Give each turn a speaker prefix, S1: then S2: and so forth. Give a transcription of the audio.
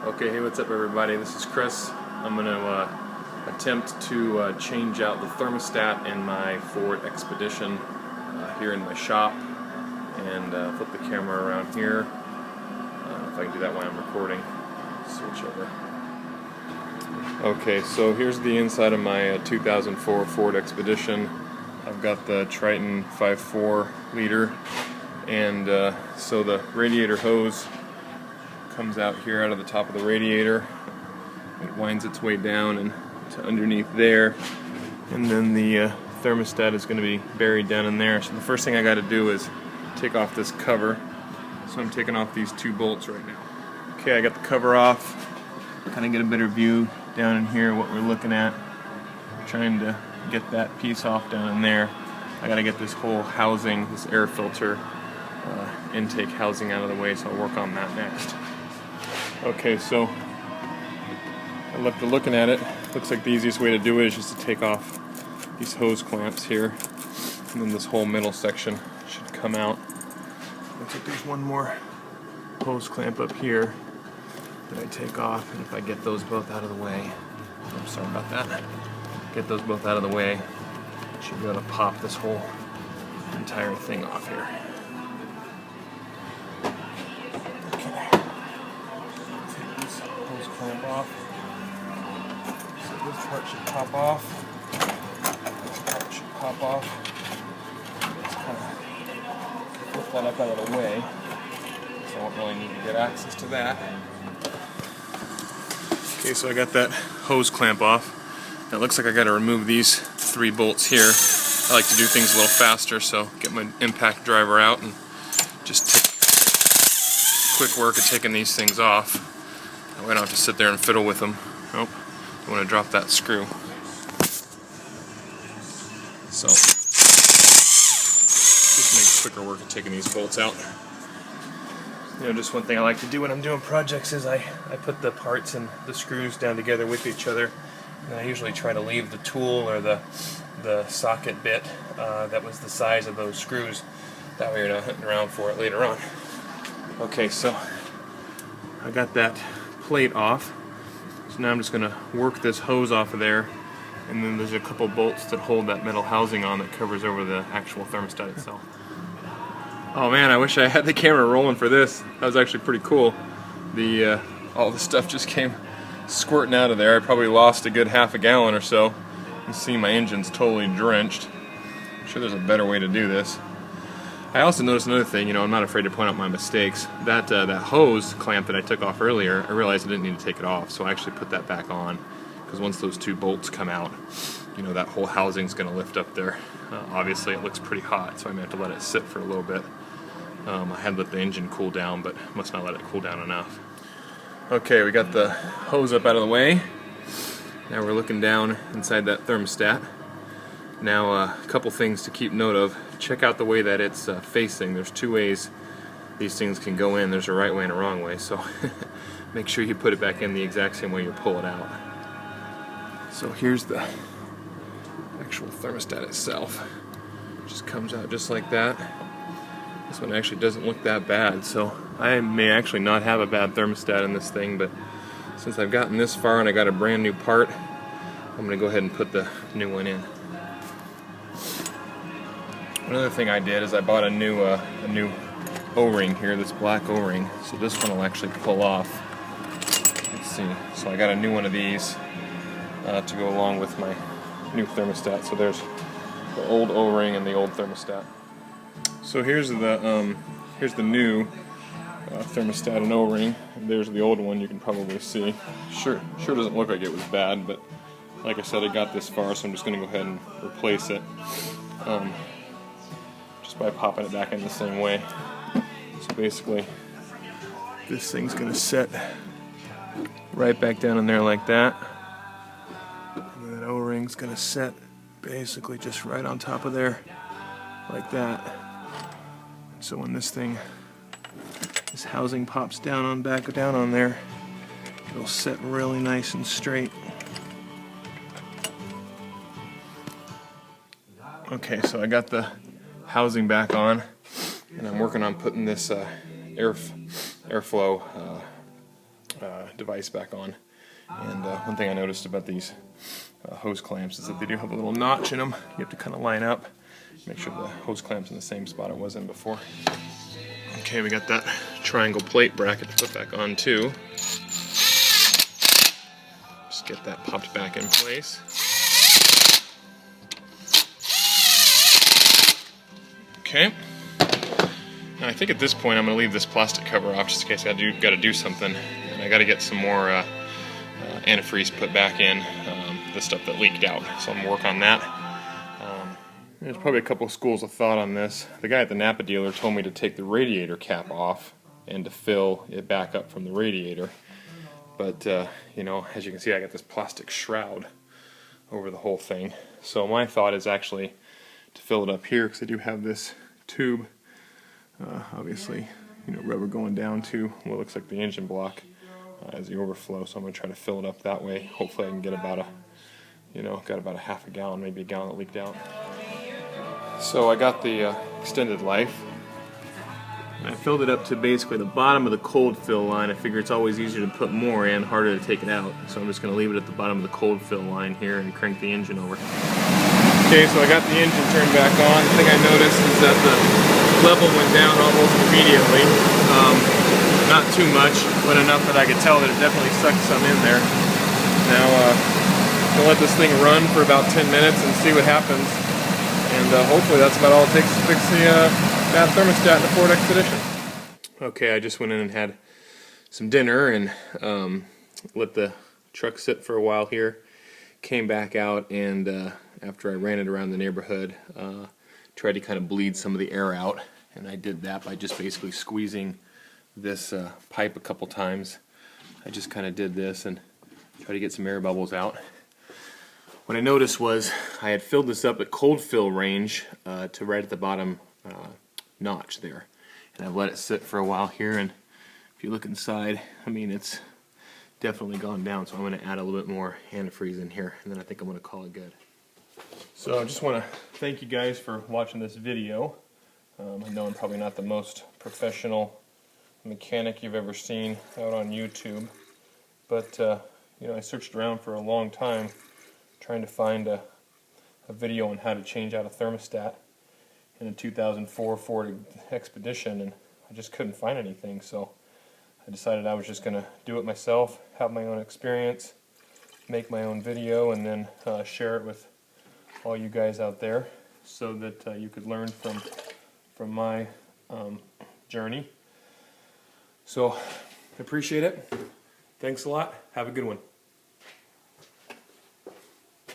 S1: Okay, hey, what's up everybody? This is Chris. I'm going to attempt to change out the thermostat in my Ford Expedition here in my shop and flip the camera around here. If I can do that while I'm recording. Switch over. Okay, so here's the inside of my 2004 Ford Expedition. I've got the Triton 5.4 liter, and so the radiator hose comes out here out of the top of the radiator. It winds its way down and to underneath there, and then the thermostat is going to be buried down in there. So the first thing I got to do is take off this cover. So I'm taking off these two bolts right now. Okay, I got the cover off. Kind of get a better view down in here what we're looking at. I'm trying to get that piece off down in there. I got to get this whole housing, this air filter intake housing out of the way, so I'll work on that next. Okay, so after looking at it, looks like the easiest way to do it is just to take off these hose clamps here, and then this whole middle section should come out. Looks like there's one more hose clamp up here that I take off, and if I get those both out of the way, I'm sorry about that, get those both out of the way, I should be able to pop this whole entire thing off here. Clamp off. So this part should pop off. This part should pop off. Just kind of flip that up out of the way, so I won't really need to get access to that. Okay, so I got that hose clamp off. Now it looks like I got to remove these three bolts here. I like to do things a little faster, so get my impact driver out and just take quick work of taking these things off. I don't have to sit there and fiddle with them. Nope, I want to drop that screw. So, just makes quicker work of taking these bolts out. You know, just one thing I like to do when I'm doing projects is I put the parts and the screws down together with each other. And I usually try to leave the tool or the socket bit that was the size of those screws. That way you're not hunting around for it later on. Okay, so I got that plate off, so now I'm just going to work this hose off of there, and then there's a couple bolts that hold that metal housing on that covers over the actual thermostat itself. Oh man, I wish I had the camera rolling for this. That was actually pretty cool. All the stuff just came squirting out of there. I probably lost a good half a gallon or so. You can see my engine's totally drenched. I'm sure there's a better way to do this. I also noticed another thing, you know, I'm not afraid to point out my mistakes. That hose clamp that I took off earlier, I realized I didn't need to take it off, so I actually put that back on, because once those two bolts come out, you know, that whole housing's going to lift up there. Obviously it looks pretty hot, so I may have to let it sit for a little bit. I had let the engine cool down, but must not let it cool down enough. Okay, we got the hose up out of the way. Now we're looking down inside that thermostat. Now, a couple things to keep note of. Check out the way that it's facing. There's two ways these things can go in. There's a right way and a wrong way, so make sure you put it back in the exact same way you pull it out. So here's the actual thermostat itself. It just comes out just like that. This one actually doesn't look that bad, so I may actually not have a bad thermostat in this thing, but since I've gotten this far and I got a brand new part, I'm going to go ahead and put the new one in. Another thing I did is I bought a new O-ring here, this black O-ring. So this one will actually pull off. Let's see. So I got a new one of these to go along with my new thermostat. So there's the old O-ring and the old thermostat. So here's the new thermostat and O-ring. There's the old one. You can probably see. Sure doesn't look like it was bad, but like I said, I got this far, so I'm just going to go ahead and replace it. By popping it back in the same way. So basically this thing's going to set right back down in there like that, and then that O-ring's going to set basically just right on top of there like that. So when this housing pops down on there, it'll set really nice and straight. Okay, so I got the housing back on, and I'm working on putting this airflow device back on. And one thing I noticed about these hose clamps is that they do have a little notch in them. You have to kind of line up, make sure the hose clamp's in the same spot it was in before. Okay, we got that triangle plate bracket to put back on too. Just get that popped back in place. Okay. Now I think at this point I'm going to leave this plastic cover off just in case I got to do something, and I got to get some more antifreeze put back in, the stuff that leaked out. So I'm going to work on that. There's probably a couple of schools of thought on this. The guy at the Napa dealer told me to take the radiator cap off and to fill it back up from the radiator. But, you know, as you can see, I got this plastic shroud over the whole thing. So my thought is actually to fill it up here, because I do have this tube, obviously, you know, rubber going down to what looks like the engine block as the overflow. So I'm going to try to fill it up that way. Hopefully I can get about a, you know, got about a half a gallon, maybe a gallon that leaked out. So I got the extended life. I filled it up to basically the bottom of the cold fill line. I figure it's always easier to put more in, harder to take it out. So I'm just going to leave it at the bottom of the cold fill line here and crank the engine over. Okay, so I got the engine turned back on. The thing I noticed is that the level went down almost immediately. Not too much, but enough that I could tell that it definitely sucked some in there. Now, I'm going to let this thing run for about 10 minutes and see what happens. And hopefully that's about all it takes to fix the bath thermostat in the Ford Expedition. Okay, I just went in and had some dinner and let the truck sit for a while here. Came back out, and after I ran it around the neighborhood, tried to kind of bleed some of the air out. And I did that by just basically squeezing this pipe a couple times. I just kind of did this and tried to get some air bubbles out. What I noticed was I had filled this up at cold fill range to right at the bottom notch there. And I've let it sit for a while here, and if you look inside, I mean, it's definitely gone down. So I'm going to add a little bit more antifreeze in here, and then I think I'm going to call it good. So I just want to thank you guys for watching this video. I know I'm probably not the most professional mechanic you've ever seen out on YouTube, but you know, I searched around for a long time trying to find a video on how to change out a thermostat in a 2004 Ford Expedition, and I just couldn't find anything. So I decided I was just going to do it myself, have my own experience, make my own video, and then share it with all you guys out there so that you could learn from my journey. So I appreciate it. Thanks a lot. Have a good one.